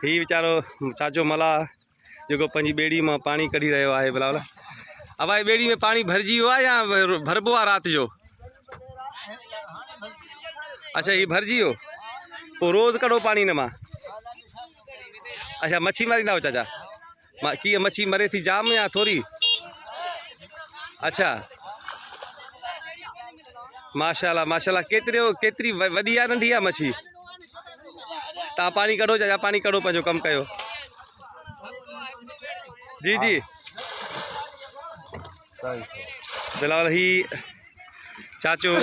ही वीचारो चाचो मला जो पंहिंजी ॿेड़ी में पानी कढी रहियो आहे बिलावल। अब भाई ॿेड़ी में पानी भरजी वियो आहे या भरबो आहे रात जो? अच्छा ये भरजी वियो, पोइ रोज़ कढो पानी इन मां? अच्छा मच्छी मारींदा हो चाचा? कीअं मच्छी मरे थी जाम या थोड़ी? अच्छा माशाल्लाह माशाल्लाह। केतरी वॾी आहे नंढी आहे मच्छी? तव्हां पानी कढो चाचा, पानी कढो, पंहिंजो कमु कयो। जी जी बिलावल ही चाचो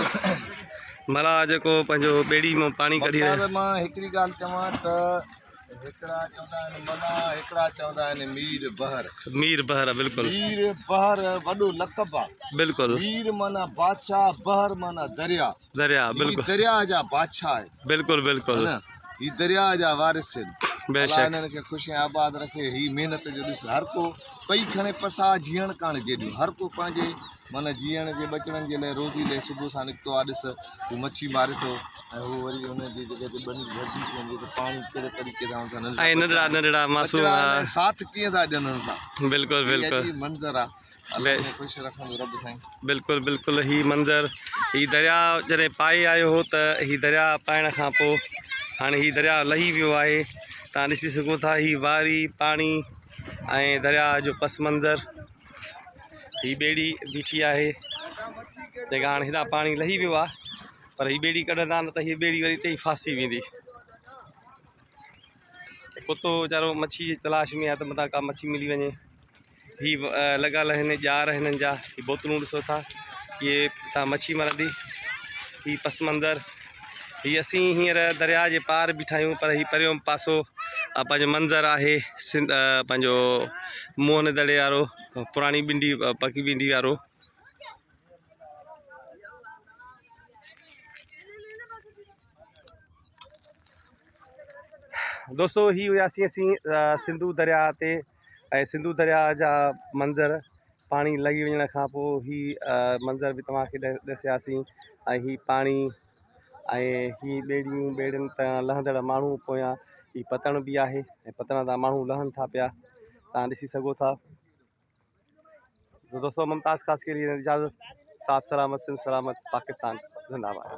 मला जेको पंहिंजो ॿेड़ी में पानी कढी रहियो। मां हिकिड़ी ॻाल्हि चवां त हिकिड़ा चवंदा आहिनि मला, हिकिड़ा चवंदा आहिनि मीर बहर। मीर बहर बिल्कुलु। मीर बहर वॾो लक़ब आहे बिल्कुलु। मीर माना बादशाह, बहर माना दरिया। दरिया बिल्कुलु, दरिया जा बादशाह आहे बिल्कुलु बिल्कुलु। ही दरिया जा वारिस आहिनि। बेशक इन्हनि खे ख़ुशि आबाद रखे। ही महिनत जो ॾिस, हर को पई खणे पसा जीअण कान जेॾियूं, हर को पंहिंजे माना जीअण जे बचड़नि जे लाइ रोज़ी लाइ सुबुह सां निकितो आहे। ॾिस हू मच्छी मारे थो ऐं हू वरी हुनजी जॻह ते बनी भरिजी थी वञे त पाणी कहिड़े तरीक़े सां नंढड़ा नंढड़ा मासूम साथ कीअं था ॾियनि था। बिल्कुलु बिल्कुलु मंज़र आहे, ख़ुशि रखंदो रब साईं। बिल्कुलु बिल्कुलु। ही मंज़र, ही दरिया जॾहिं पाए आयो हो त ही दरिया पाइण खां पोइ हाणे ही दरिया लही वियो आहे। तव्हां ॾिसी सघो था ही वारी पानी ऐं दरिया जो पस मंज़र। ही ॿेड़ी बीठी आहे जेका हाणे हेॾा पानी लही वियो आहे, पर ही ॿेड़ी कढंदा न त हीअ ॿेड़ी वरी हिते ई फासी वेंदी। कुतो वीचारो मच्छी जी तलाश में आहे त मथां का मच्छी मिली वञे। ही लॻल आहिनि ॼार हिननि जा, ही बोतलूं ॾिसो था, इहे तव्हां मच्छी मरंदी। ही पस मंज़र, ही असीं हींअर दरिया जे पार बीठा आहियूं, पर ही परियों पासो पंहिंजो मंज़र आहे पंहिंजो मोहन दड़े वारो, पुराणी बिंडी पकी बिंडी वारो। दोस्तों ही हुआसीं असीं सिंधू दरिया ते ऐं सिंधू दरिया जा मंज़र पानी लही वञण खां पोइ ही मंज़र बि तव्हांखे ॾसियासीं। ऐं ही पाणी ऐं ही ॿेड़ियूं, ॿेड़ियुनि तां लहंदड़ माण्हू पोयां ही पतण बि आहे ऐं पतण तां माण्हू लहनि था पिया, तव्हां ॾिसी सघो था। तो दोस्तों मुमताज़ खास के लिए इजाज़त। साथ सलामत, सिंध सलामत, पाकिस्तान जिंदाबाद।